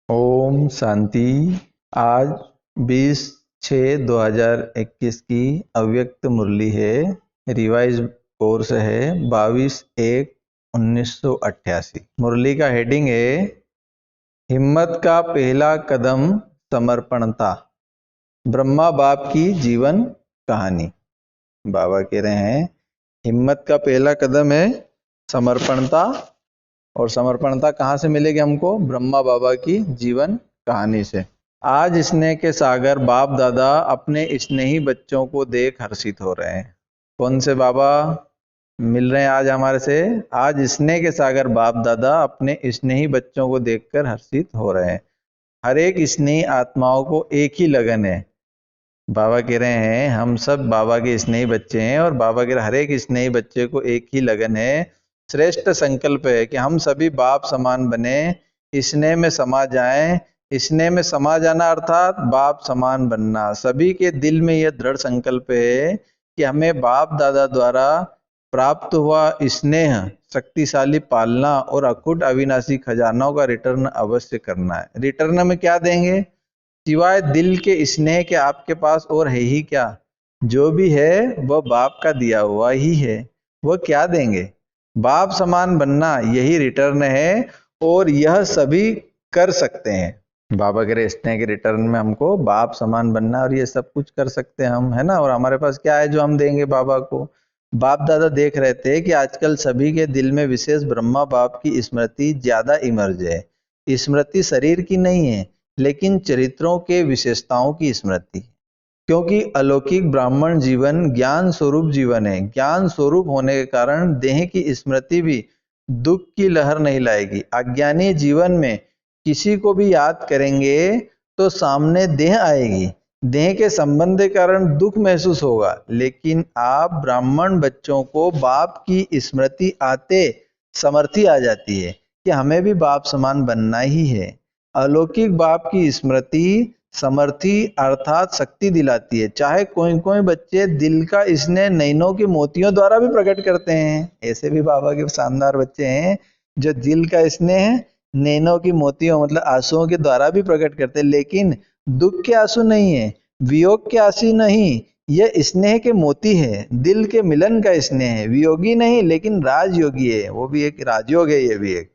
ओम शांति। आज 20/6/2021 की अव्यक्त मुरली है। रिवाइज कोर्स है 22/1/1988। मुरली का हेडिंग है हिम्मत का पहला कदम समर्पणता। ब्रह्मा बाप की जीवन कहानी। बाबा कह रहे हैं हिम्मत का पहला कदम है समर्पणता। और समर्पणता कहाँ से मिलेगी हमको? ब्रह्मा बाबा की जीवन कहानी से। आज स्नेह के सागर बाप दादा अपने स्नेही बच्चों को देख हर्षित हो रहे हैं। कौन से बाबा मिल रहे हैं आज हमारे से? आज स्नेह के सागर बाप दादा अपने स्नेही बच्चों को देखकर हर्षित हो रहे हैं। हर एक स्नेही आत्माओं को एक ही लगन है। बाबा कह रहे हैं हम सब बाबा के स्नेही बच्चे हैं और बाबा के हर एक स्नेही बच्चे को एक ही लगन है। श्रेष्ठ संकल्प है कि हम सभी बाप समान बने, स्नेह में समा जाएं। स्नेह में समा जाना अर्थात बाप समान बनना। सभी के दिल में यह दृढ़ संकल्प है कि हमें बाप दादा द्वारा प्राप्त हुआ स्नेह, शक्तिशाली पालना और अखुट अविनाशी खजानों का रिटर्न अवश्य करना है। रिटर्न में क्या देंगे? सिवाय दिल के स्नेह के आपके पास और है ही क्या? जो भी है वह बाप का दिया हुआ ही है। वह क्या देंगे? बाप समान बनना, यही रिटर्न है और यह सभी कर सकते हैं। बाबा के स्नेह के रिटर्न में हमको बाप समान बनना और ये सब कुछ कर सकते हैं हम, है ना। और हमारे पास क्या है जो हम देंगे बाबा को? बाप दादा देख रहे थे कि आजकल सभी के दिल में विशेष ब्रह्मा बाप की स्मृति ज्यादा इमर्ज है। स्मृति शरीर की नहीं है लेकिन चरित्रों के विशेषताओं की स्मृति। क्योंकि अलौकिक ब्राह्मण जीवन ज्ञान स्वरूप जीवन है। ज्ञान स्वरूप होने के कारण देह की स्मृति भी दुख की लहर नहीं लाएगी। अज्ञानी जीवन में किसी को भी याद करेंगे तो सामने देह आएगी। देह के संबंध के कारण दुख महसूस होगा। लेकिन आप ब्राह्मण बच्चों को बाप की स्मृति आते समर्थी आ जाती है कि हमें भी बाप समान बनना ही है। अलौकिक बाप की स्मृति समर्थी अर्थात शक्ति दिलाती है। चाहे कोई कोई बच्चे दिल का स्नेह नैनों के मोतियों द्वारा भी प्रकट करते हैं। ऐसे भी बाबा के शानदार बच्चे हैं जो दिल का स्नेह नैनों की मोतियों मतलब आंसुओं के द्वारा भी प्रकट करते हैं। लेकिन दुख के आंसू नहीं है, वियोग के आंसू नहीं, यह स्नेह के मोती है। दिल के मिलन का स्नेह है। वियोगी नहीं लेकिन राजयोगी है। वो भी एक राजयोग है, ये भी एक।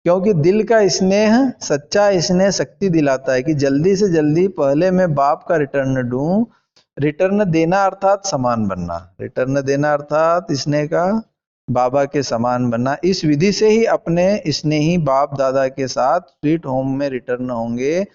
क्योंकि दिल का स्नेह, सच्चा स्नेह शक्ति दिलाता है कि जल्दी से जल्दी पहले मैं बाप का रिटर्न दूं। रिटर्न देना अर्थात समान बनना। रिटर्न देना अर्थात स्नेह का बाबा के समान बनना। इस विधि से ही अपने स्नेही बाप दादा के साथ स्वीट होम में रिटर्न होंगे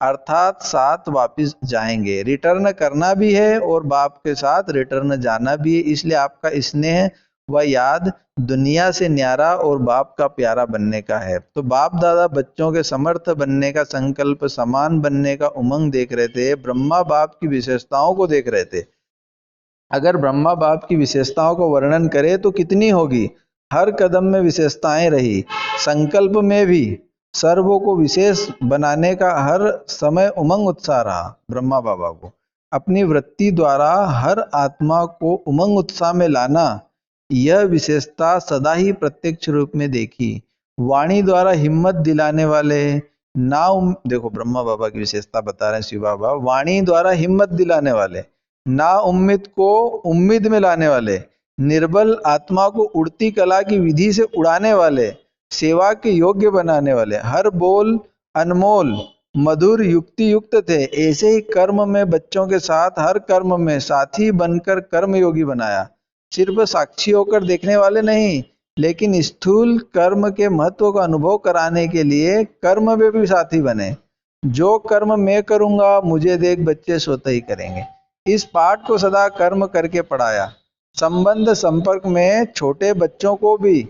अर्थात साथ वापस जाएंगे। रिटर्न करना भी है और बाप के साथ रिटर्न जाना भी है। इसलिए आपका स्नेह व याद दुनिया से न्यारा और बाप का प्यारा बनने का है। तो बाप दादा बच्चों के समर्थ बनने का संकल्प, समान बनने का उमंग देख रहे थे। ब्रह्मा बाप की विशेषताओं को देख रहे थे। अगर ब्रह्मा बाप की विशेषताओं को वर्णन करें तो कितनी होगी। हर कदम में विशेषताएं रही। संकल्प में भी सर्वों को विशेष बनाने का हर समय उमंग उत्साह रहा। ब्रह्मा बाबा को अपनी वृत्ति द्वारा हर आत्मा को उमंग उत्साह में लाना, यह विशेषता सदा ही प्रत्यक्ष रूप में देखी। वाणी द्वारा हिम्मत दिलाने वाले ना देखो ब्रह्मा बाबा की विशेषता बता रहे हैं शिव बाबा। वाणी द्वारा हिम्मत दिलाने वाले, ना उम्मीद को उम्मीद में लाने वाले, निर्बल आत्मा को उड़ती कला की विधि से उड़ाने वाले, सेवा के योग्य बनाने वाले, हर बोल अनमोल मधुर युक्ति युक्त थे। ऐसे ही कर्म में बच्चों के साथ हर कर्म में साथी बनकर कर्म योगी बनाया। सिर्फ साक्षी होकर देखने वाले नहीं लेकिन स्थूल कर्म के महत्व का अनुभव कराने के लिए कर्म में भी साथी बने। जो कर्म मैं करूंगा मुझे देख बच्चे स्वतः ही करेंगे। इस पाठ को सदा कर्म करके पढ़ाया। संबंध संपर्क में छोटे बच्चों को भी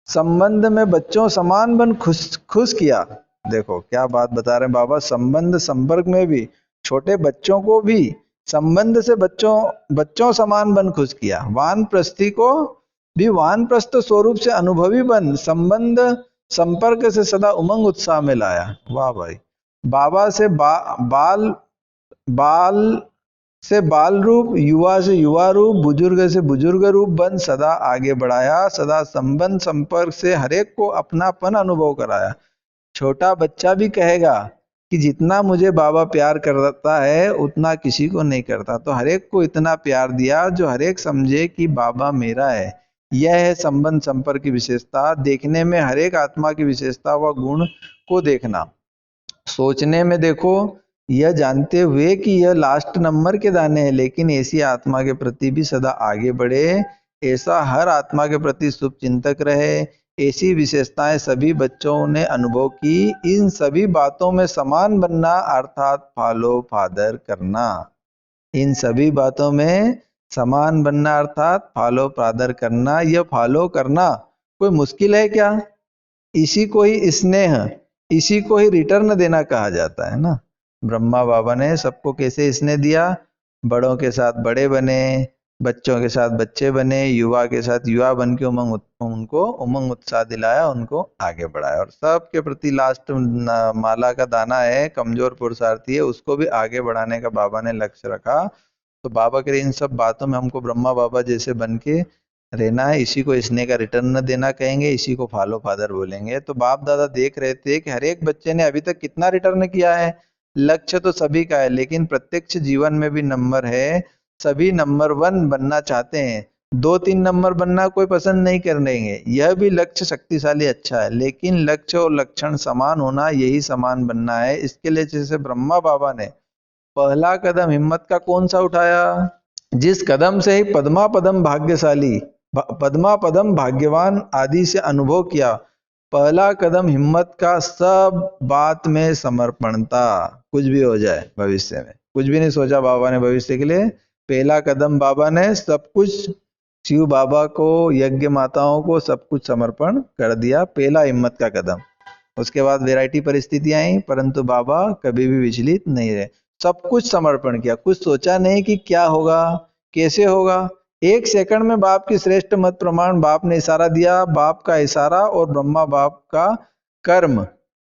संबंध में बच्चों समान बन खुश किया। देखो क्या बात बता रहे हैं बाबा। संबंध संपर्क में भी छोटे बच्चों को भी संबंध से बच्चों समान बन खुश किया। वानप्रस्थी को भी वानप्रस्थ स्वरूप से अनुभवी बन संबंध संपर्क से सदा उमंग उत्साह में लाया। वाह भाई। बाबा से बाल रूप, युवा से युवा रूप, बुजुर्ग से बुजुर्ग रूप बन सदा आगे बढ़ाया। सदा संबंध संपर्क से हरेक को अपनापन अनुभव कराया। छोटा बच्चा भी कहेगा कि जितना मुझे बाबा प्यार करता है उतना किसी को नहीं करता, तो हर एक को इतना प्यार दिया जो हर एक समझे कि बाबा मेरा है। यह है संबंध संपर्क की विशेषता। देखने में हर एक आत्मा की विशेषता व गुण को देखना, सोचने में देखो, यह जानते हुए कि यह लास्ट नंबर के दाने हैं, लेकिन ऐसी आत्मा के प्रति भी सदा आगे बढ़े, ऐसा हर आत्मा के प्रति शुभ चिंतक रहे। ऐसी विशेषताएं सभी बच्चों ने अनुभव की। इन सभी बातों में समान बनना अर्थात फॉलो फादर करना। इन सभी बातों में समान बनना अर्थात फॉलो फादर करना। यह फॉलो करना कोई मुश्किल है क्या? इसी को ही स्नेह, इसी को ही रिटर्न देना कहा जाता है ना। ब्रह्मा बाबा ने सबको कैसे स्नेह दिया? बड़ों के साथ बड़े बने, बच्चों के साथ बच्चे बने, युवा के साथ युवा बन के उनको उमंग उत्साह दिलाया, उनको आगे बढ़ाया। और सबके प्रति लास्ट माला का दाना है, कमजोर पुरुषार्थी है, उसको भी आगे बढ़ाने का बाबा ने लक्ष्य रखा। तो बाबा के इन सब बातों में हमको ब्रह्मा बाबा जैसे बन के रहना है। इसी को स्नेह का रिटर्न न देना कहेंगे, इसी को फॉलो फादर बोलेंगे। तो बाप दादा देख रहे थे कि हर एक बच्चे ने अभी तक कितना रिटर्न किया है। लक्ष्य तो सभी का है, लेकिन प्रत्यक्ष जीवन में भी नंबर है। सभी नंबर 1 बनना चाहते हैं, 2-3 नंबर बनना कोई पसंद नहीं करेंगे। यह भी लक्ष्य शक्तिशाली अच्छा है, लेकिन लक्ष्य और लक्षण समान होना, यही समान बनना है। इसके लिए जैसे ब्रह्मा बाबा ने पहला कदम हिम्मत का कौन सा उठाया? जिस कदम से ही पद्मा पदम भाग्यशाली, पद्मा पदम भाग्यवान आदि से अनुभव किया। पहला कदम हिम्मत का सब बात में समर्पणता। कुछ भी हो जाए भविष्य में, कुछ भी नहीं सोचा बाबा ने भविष्य के लिए। पहला कदम बाबा ने सब कुछ शिव बाबा को, यज्ञ माताओं को सब कुछ समर्पण कर दिया। पहला हिम्मत का कदम। उसके बाद वैरायटी परिस्थितियां आई, परंतु बाबा कभी भी विचलित नहीं रहे। सब कुछ समर्पण किया, कुछ सोचा नहीं कि क्या होगा, कैसे होगा। एक सेकंड में बाप की श्रेष्ठ मत प्रमाण बाप ने इशारा दिया। बाप का इशारा और ब्रह्मा बाप का कर्म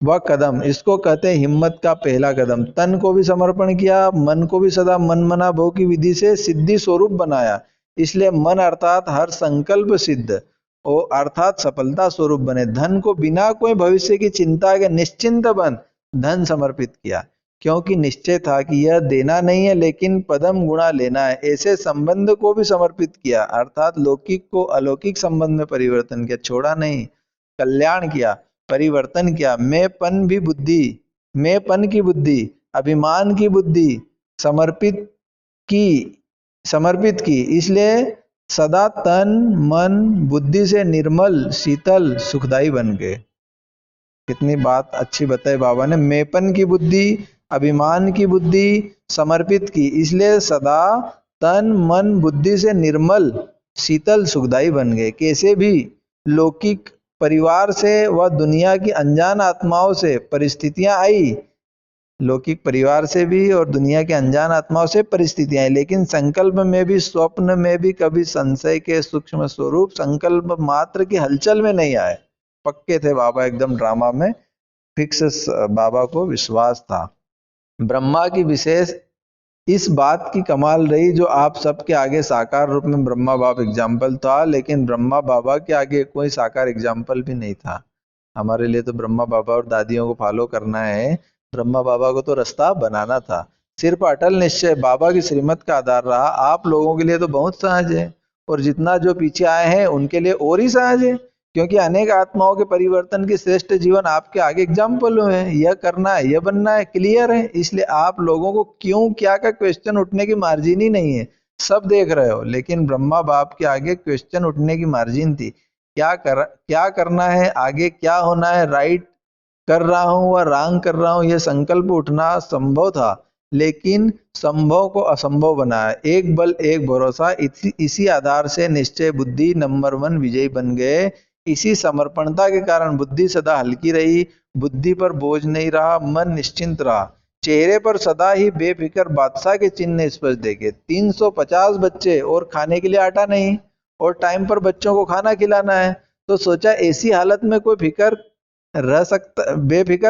व कदम, इसको कहते हैं हिम्मत का पहला कदम। तन को भी समर्पण किया, मन को भी सदा मन मना भोग की विधि से सिद्धि स्वरूप बनाया। इसलिए मन अर्थात हर संकल्प सिद्ध और अर्थात सफलता स्वरूप बने। धन को बिना कोई भविष्य की चिंता के निश्चिंत बन धन समर्पित किया, क्योंकि निश्चय था कि यह देना नहीं है लेकिन पदम गुणा लेना है। ऐसे संबंध को भी समर्पित किया, अर्थात लौकिक को अलौकिक संबंध में परिवर्तन किया, छोड़ा नहीं। कल्याण किया, परिवर्तन किया। मैंपन भी बुद्धि, मैंपन की बुद्धि, अभिमान की बुद्धि समर्पित की। इसलिए सदा तन मन बुद्धि से निर्मल शीतल सुखदाई बन गए। कितनी बात अच्छी बताई बाबा ने। मैंपन की बुद्धि, अभिमान की बुद्धि समर्पित की, इसलिए सदा तन मन बुद्धि से निर्मल शीतल सुखदाई बन गए। कैसे भी लौकिक परिवार से व दुनिया की अनजान आत्माओं से परिस्थितियां आई, लौकिक परिवार से भी और दुनिया के अनजान आत्माओं से परिस्थितियां आई, लेकिन संकल्प में भी स्वप्न में भी कभी संशय के सूक्ष्म स्वरूप संकल्प मात्र की हलचल में नहीं आए। पक्के थे बाबा, एकदम ड्रामा में फिक्स बाबा को विश्वास था। ब्रह्मा की विशेष इस बात की कमाल रही, जो आप सबके आगे साकार रूप में ब्रह्मा बाप एग्जाम्पल था, लेकिन ब्रह्मा बाबा के आगे कोई साकार एग्जाम्पल भी नहीं था। हमारे लिए तो ब्रह्मा बाबा और दादियों को फॉलो करना है, ब्रह्मा बाबा को तो रास्ता बनाना था। सिर्फ अटल निश्चय बाबा की श्रीमत का आधार रहा। आप लोगों के लिए तो बहुत सहज है, और जितना जो पीछे आए हैं उनके लिए और ही सहज है, क्योंकि अनेक आत्माओं के परिवर्तन की श्रेष्ठ जीवन आपके आगे एग्जाम्पल हुए हैं। यह करना है, यह बनना है, क्लियर है। इसलिए आप लोगों को क्यों क्या का क्वेश्चन उठने की मार्जिन ही नहीं है। सब देख रहे हो, लेकिन ब्रह्मा बाप के आगे क्वेश्चन उठने की मार्जिन थी। क्या करना है, आगे क्या होना है, राइट कर रहा हूं व रॉन्ग कर रहा हूं, यह संकल्प उठना संभव था, लेकिन संभव को असंभव बनाया। एक बल एक भरोसा, इसी आधार से निश्चय बुद्धि नंबर 1 विजयी बन गए। इसी समर्पणता के कारण बुद्धि सदा हल्की रही, बुद्धि पर बोझ नहीं रहा, मन निश्चिंत रहा। चेहरे पर सदा ही बेफिक्र बादशाह के चिन्ह स्पष्ट देखे। 350 बच्चे और खाने के लिए आटा नहीं, और टाइम पर बच्चों को खाना खिलाना है। तो सोचा ऐसी हालत में कोई बेफिक्र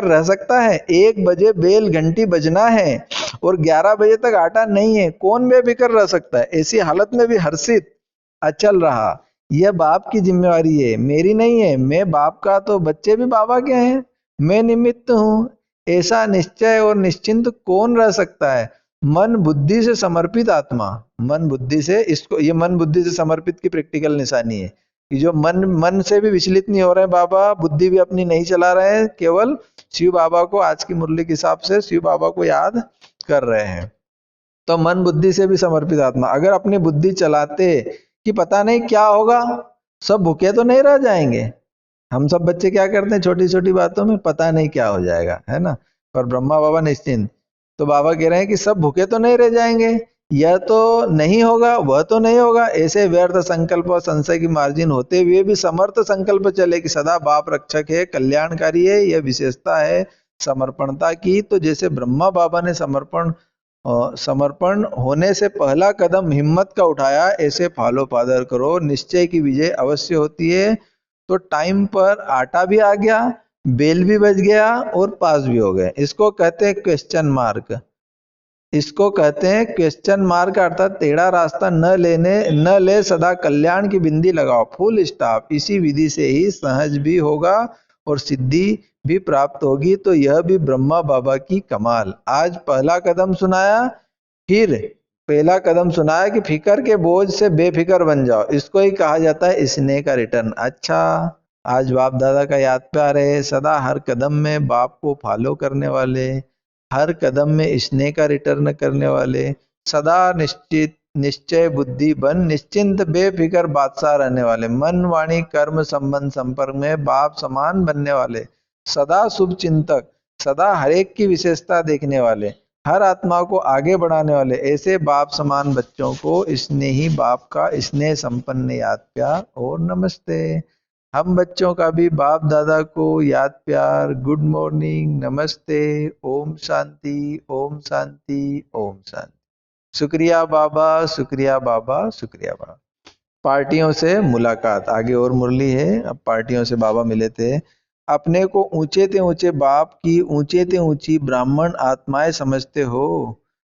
रह सकता है? 1 बजे बेल घंटी बजना है और 11 बजे तक आटा नहीं है, कौन बेफिक्र रह सकता है? ऐसी हालत में भी हर्षित अचल रहा। यह बाप की जिम्मेवारी है, मेरी नहीं है। मैं बाप का, तो बच्चे भी बाबा के हैं। मैं निमित्त हूं, ऐसा निश्चय और निश्चिंत कौन रह सकता है? मन बुद्धि से समर्पित आत्मा, मन बुद्धि से, इसको ये मन बुद्धि से समर्पित की प्रैक्टिकल निशानी है कि जो मन से भी विचलित नहीं हो रहे हैं बाबा, बुद्धि भी अपनी नहीं चला रहे हैं, केवल शिव बाबा को, आज की मुरली के हिसाब से शिव बाबा को याद कर रहे हैं। तो मन बुद्धि से भी समर्पित आत्मा, अगर अपनी बुद्धि चलाते कि पता नहीं क्या होगा, सब भूखे तो नहीं रह जाएंगे। हम सब बच्चे क्या करते हैं छोटी छोटी बातों में, पता नहीं क्या हो जाएगा, है ना, पर ब्रह्मा बाबा निश्चिंत। तो बाबा कह रहे हैं कि सब भूखे तो नहीं रह जाएंगे, यह तो नहीं होगा, वह तो नहीं होगा, ऐसे व्यर्थ संकल्प और संशय की मार्जिन होते हुए भी समर्थ संकल्प चले कि सदा बाप रक्षक है, कल्याणकारी है। यह विशेषता है समर्पणता की। तो जैसे ब्रह्मा बाबा ने समर्पण होने से पहला कदम हिम्मत का उठाया, ऐसे फॉलो फादर करो, निश्चय की विजय अवश्य होती है। तो टाइम पर आटा भी आ गया, बेल भी बज गया और पास भी हो गए। इसको कहते हैं क्वेश्चन मार्क, इसको कहते हैं क्वेश्चन मार्क, अर्थात टेढ़ा रास्ता न ले सदा कल्याण की बिंदी लगाओ, फुल स्टॉप। इसी विधि से ही सहज भी होगा और सिद्धि भी प्राप्त होगी। तो यह भी ब्रह्मा बाबा की कमाल। आज पहला कदम सुनाया, फिर पहला कदम सुनाया कि फिकर के बोझ से बेफिकर बन जाओ, इसको ही कहा जाता है स्नेह का रिटर्न। अच्छा, आज बाप दादा का याद प्यार है, सदा हर कदम में बाप को फॉलो करने वाले, हर कदम में स्नेह का रिटर्न करने वाले, सदा निश्चय बुद्धि बन निश्चिंत बेफिकर बादशाह रहने वाले, मन वाणी कर्म संबंध संपर्क में बाप समान बनने वाले, सदा शुभ चिंतक, सदा हरेक की विशेषता देखने वाले, हर आत्मा को आगे बढ़ाने वाले, ऐसे बाप समान बच्चों को स्नेही बाप का स्नेह संपन्न याद प्यार और नमस्ते। हम बच्चों का भी बाप दादा को याद प्यार, गुड मॉर्निंग, नमस्ते, ओम शांति, ओम शांति, ओम शांति। शुक्रिया बाबा, शुक्रिया बाबा, शुक्रिया बाबा। पार्टियों से मुलाकात, आगे और मुरली है। अब पार्टियों से बाबा मिले थे। अपने को ऊंचे ते ऊंचे बाप की ऊंचे ते ऊंची ब्राह्मण आत्माएं समझते हो।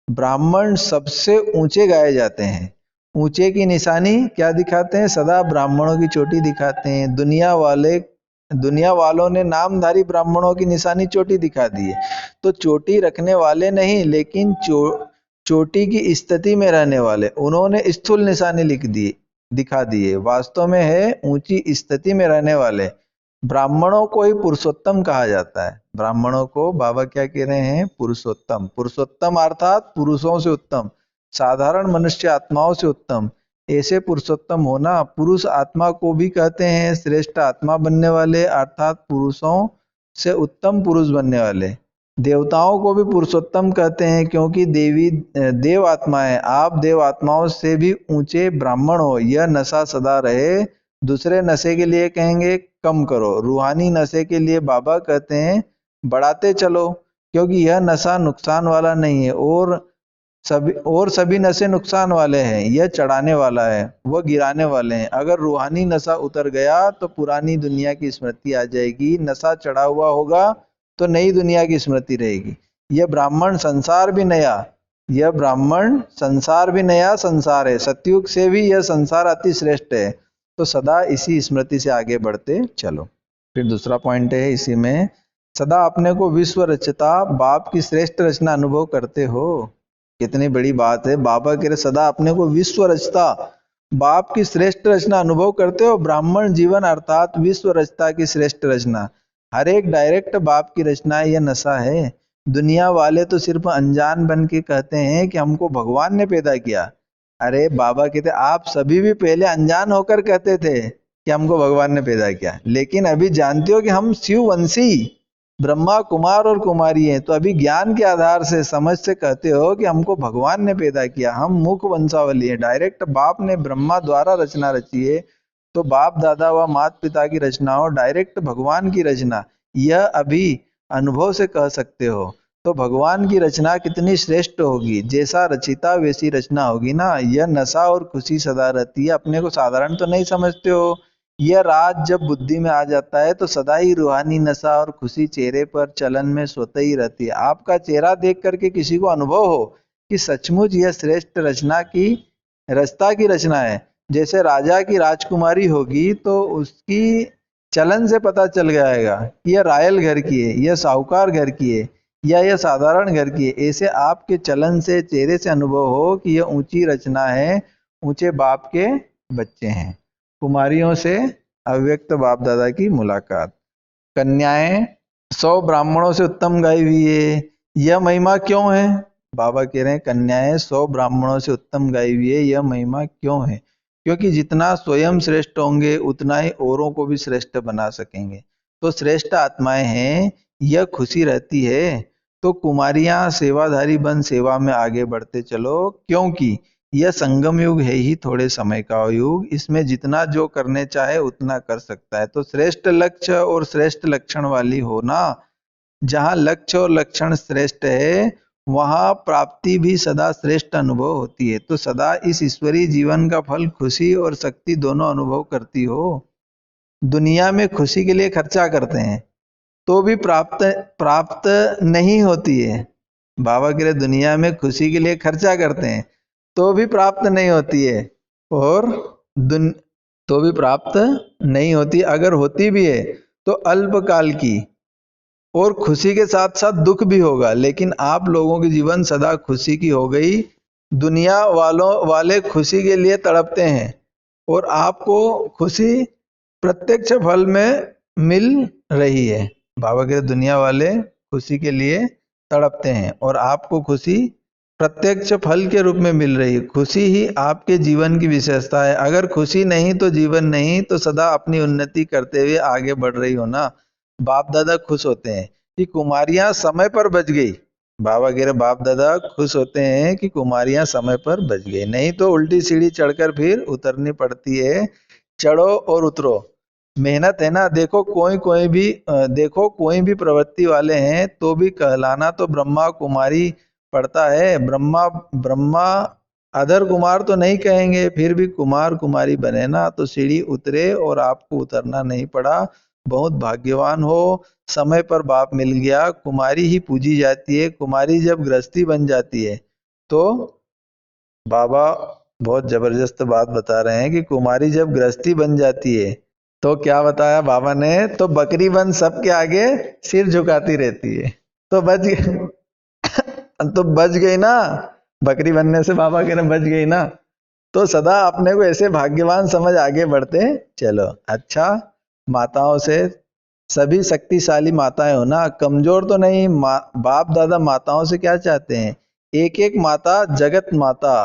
ब्राह्मण सबसे ऊंचे गाए जाते हैं। ऊंचे की निशानी क्या दिखाते हैं? सदा ब्राह्मणों की चोटी दिखाते हैं। दुनिया वालों ने नामधारी ब्राह्मणों की निशानी चोटी दिखा दी है। तो चोटी रखने वाले नहीं, लेकिन चोटी की स्थिति में रहने वाले, उन्होंने स्थूल निशानी लिख दी, दिखा दिए। वास्तव में है ऊंची स्थिति में रहने वाले ब्राह्मणों को ही पुरुषोत्तम कहा जाता है। ब्राह्मणों को बाबा क्या कह रहे हैं? पुरुषोत्तम। पुरुषोत्तम अर्थात पुरुषों से उत्तम, साधारण मनुष्य आत्माओं से उत्तम। ऐसे पुरुषोत्तम होना, पुरुष आत्मा को भी कहते हैं श्रेष्ठ आत्मा बनने वाले, अर्थात पुरुषों से उत्तम पुरुष बनने वाले। देवताओं को भी पुरुषोत्तम कहते हैं, क्योंकि देव आत्माएं, आप देव आत्माओं से भी ऊंचे ब्राह्मण हो। यह नशा सदा रहे। दूसरे नशे के लिए कहेंगे कम करो, रूहानी नशे के लिए बाबा कहते हैं बढ़ाते चलो, क्योंकि यह नशा नुकसान वाला नहीं है और सभी नशे नुकसान वाले हैं। यह चढ़ाने वाला है, वह गिराने वाले हैं। अगर रूहानी नशा उतर गया तो पुरानी दुनिया की स्मृति आ जाएगी। नशा चढ़ा हुआ होगा तो नई दुनिया की स्मृति रहेगी। यह ब्राह्मण संसार भी नया, यह ब्राह्मण संसार भी नया संसार है। सतयुग से भी यह संसार अति श्रेष्ठ है। तो सदा इसी स्मृति से आगे बढ़ते चलो। फिर दूसरा पॉइंट है इसी में, सदा अपने को विश्व रचता बाप की श्रेष्ठ रचना अनुभव करते हो। कितनी बड़ी बात है। बाबा कह रहे सदा अपने को विश्व रचता बाप की श्रेष्ठ रचना अनुभव करते हो। ब्राह्मण जीवन अर्थात विश्व रचता की श्रेष्ठ रचना, हर एक डायरेक्ट बाप की रचना। यह नशा है। दुनिया वाले तो सिर्फ अनजान बन के कहते हैं कि हमको भगवान ने पैदा किया। अरे बाबा कहते आप सभी भी पहले अनजान होकर कहते थे कि हमको भगवान ने पैदा किया, लेकिन अभी जानते हो कि हम शिववंशी ब्रह्मा कुमार और कुमारी हैं। तो अभी ज्ञान के आधार से, समझ से कहते हो कि हमको भगवान ने पैदा किया, हम मुख वंशावली है। डायरेक्ट बाप ने ब्रह्मा द्वारा रचना रची है। तो बाप दादा व माता पिता की रचनाओं डायरेक्ट भगवान की रचना, यह अभी अनुभव से कह सकते हो। तो भगवान की रचना कितनी श्रेष्ठ होगी, जैसा रचिता वैसी रचना होगी ना। यह नशा और खुशी सदा रहती है। अपने को साधारण तो नहीं समझते हो। यह राज जब बुद्धि में आ जाता है तो सदा ही रूहानी नशा और खुशी चेहरे पर चलन में स्वतः ही रहती है। आपका चेहरा देख करके किसी को अनुभव हो कि सचमुच यह श्रेष्ठ रचना की रचना है। जैसे राजा की राजकुमारी होगी तो उसकी चलन से पता चल जाएगा कि यह रायल घर की है, यह साहूकार घर की है, या यह साधारण घर की है। ऐसे आपके चलन से, चेहरे से अनुभव हो कि यह ऊंची रचना है, ऊंचे बाप के बच्चे हैं। कुमारियों से अव्यक्त बाप दादा की मुलाकात। कन्याएं 100 ब्राह्मणों से उत्तम गाई हुई है, यह महिमा क्यों है? बाबा कह रहे हैं कन्याएं 100 ब्राह्मणों से उत्तम गाई हुई है, यह महिमा क्यों है? क्योंकि जितना स्वयं श्रेष्ठ होंगे उतना ही औरों को भी श्रेष्ठ बना सकेंगे। तो श्रेष्ठ आत्माएं हैं, यह खुशी रहती है। तो कुमारियां सेवाधारी बन सेवा में आगे बढ़ते चलो, क्योंकि यह संगम युग है ही थोड़े समय का युग, इसमें जितना जो करने चाहे उतना कर सकता है। तो श्रेष्ठ लक्ष्य और श्रेष्ठ लक्षण वाली हो ना, जहाँ लक्ष्य और लक्षण श्रेष्ठ है वहां प्राप्ति भी सदा श्रेष्ठ अनुभव होती है। तो सदा इस ईश्वरीय जीवन का फल खुशी और शक्ति दोनों अनुभव करती हो। दुनिया में खुशी के लिए खर्चा करते हैं तो भी प्राप्त नहीं होती है। बाबा कह रहे दुनिया में खुशी के लिए खर्चा करते हैं तो भी प्राप्त नहीं होती है, और तो भी प्राप्त नहीं होती। अगर होती भी है तो अल्पकाल की, और खुशी के साथ साथ दुख भी होगा। लेकिन आप लोगों की जीवन सदा खुशी की हो गई। दुनिया वाले खुशी के लिए तड़पते हैं और आपको खुशी प्रत्यक्ष फल में मिल रही है। बाबा के दुनिया वाले खुशी के लिए तड़पते हैं और आपको खुशी प्रत्यक्ष फल के रूप में मिल रही है। खुशी ही आपके जीवन की विशेषता है। अगर खुशी नहीं तो जीवन नहीं, तो सदा अपनी उन्नति करते हुए आगे बढ़ रही हो ना। बाप दादा खुश होते हैं कि कुमारियां समय पर बच गई। बाबा कह रहे बाप दादा खुश होते हैं कि कुमारियां समय पर बच गई, नहीं तो उल्टी सीढ़ी चढ़कर फिर उतरनी पड़ती है। चढ़ो और उतरो, मेहनत है ना। देखो कोई भी प्रवृत्ति वाले हैं तो भी कहलाना तो ब्रह्मा कुमारी पड़ता है। ब्रह्मा अधर कुमार तो नहीं कहेंगे, फिर भी कुमार कुमारी बने ना, तो सीढ़ी उतरे और आपको उतरना नहीं पड़ा। बहुत भाग्यवान हो, समय पर बाप मिल गया। कुमारी ही पूजी जाती है। कुमारी जब गृहस्थी बन जाती है तो बाबा बहुत जबरदस्त बात बता रहे हैं कि कुमारी जब गृहस्थी बन जाती है तो क्या बताया बाबा ने, तो बकरी बन सबके आगे सिर झुकाती रहती है। तो बच गई ना, बकरी बनने से बाबा कह रहे बच गई ना। तो सदा अपने को ऐसे भाग्यवान समझ आगे बढ़ते चलो। अच्छा, माताओं से सभी शक्तिशाली माताएं हो ना, कमजोर तो नहीं। बाप दादा माताओं से क्या चाहते हैं? एक एक माता जगत माता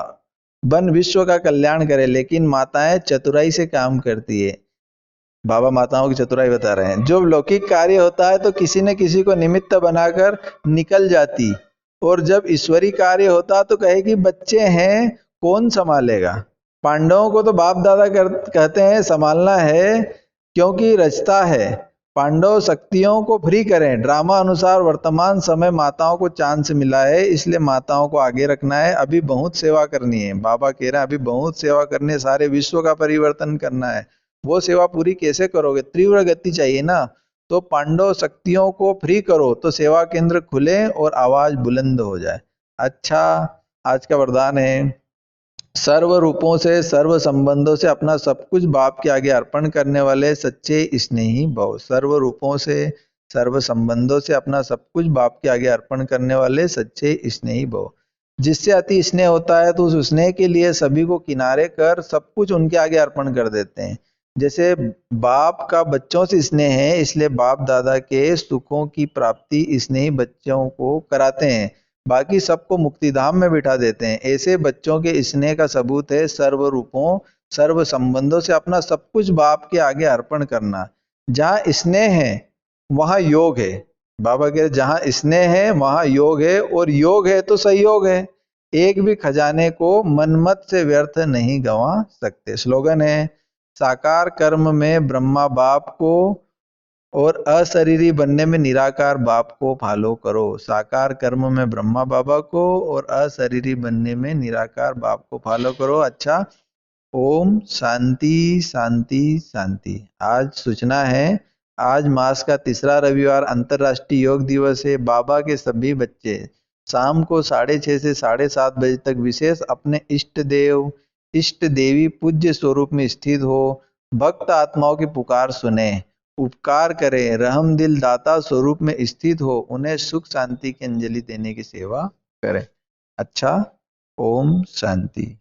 बन विश्व का कल्याण करे, लेकिन माताएं चतुराई से काम करती है। बाबा माताओं की चतुराई बता रहे हैं। जो लौकिक कार्य होता है तो किसी न किसी को निमित्त बनाकर निकल जाती, और जब ईश्वरी कार्य होता तो कहेगी बच्चे हैं कौन संभालेगा। पांडवों को तो बाप दादा कहते हैं संभालना है, क्योंकि रचता है। पांडव शक्तियों को फ्री करें। ड्रामा अनुसार वर्तमान समय माताओं को चांस मिला है, इसलिए माताओं को आगे रखना है। अभी बहुत सेवा करनी है। बाबा कह रहे हैं अभी बहुत सेवा करनी है, सारे विश्व का परिवर्तन करना है। वो सेवा पूरी कैसे करोगे? तीव्र गति चाहिए ना। तो पांडव शक्तियों को फ्री करो तो सेवा केंद्र खुले और आवाज बुलंद हो जाए। अच्छा, आज का वरदान है सर्व रूपों से, सर्व संबंधों से अपना सब कुछ बाप के आगे अर्पण करने वाले सच्चे स्नेही भव। सर्व रूपों से, सर्व संबंधों से अपना सब कुछ बाप के आगे अर्पण करने वाले सच्चे स्नेही भव। जिससे अति स्नेह होता है तो उस स्नेह के लिए सभी को किनारे कर सब कुछ उनके आगे अर्पण कर देते हैं। जैसे बाप का बच्चों से स्नेह है, इसलिए बाप दादा के सुखों की प्राप्ति स्नेही बच्चों को कराते हैं, बाकी सबको मुक्तिधाम में बिठा देते हैं। ऐसे बच्चों के स्नेह का सबूत है सर्व रूपों, सर्व संबंधों से अपना सब कुछ बाप के आगे अर्पण करना। जहाँ स्नेह है वहां योग है। बाबा कह रहे जहाँ स्नेह है वहां योग है, और योग है तो सहयोग है। एक भी खजाने को मनमत से व्यर्थ नहीं गंवा सकते। स्लोगन है साकार कर्म में ब्रह्मा बाप को और अशरीरी बनने में निराकार बाप को फॉलो करो। साकार कर्म में ब्रह्मा बाबा को और अशरीरी बनने में निराकार बाप को फॉलो करो। अच्छा, ओम शांति शांति शांति। आज सूचना है, आज मास का तीसरा रविवार अंतर्राष्ट्रीय योग दिवस है। बाबा के सभी बच्चे शाम को 6:30 से 7:30 बजे तक विशेष अपने इष्ट देव इष्ट देवी पूज्य स्वरूप में स्थित हो भक्त आत्माओं की पुकार सुने उपकार करें, रहम दिल दाता स्वरूप में स्थित हो, उन्हें सुख शांति की अंजलि देने की सेवा करें। अच्छा, ओम शांति।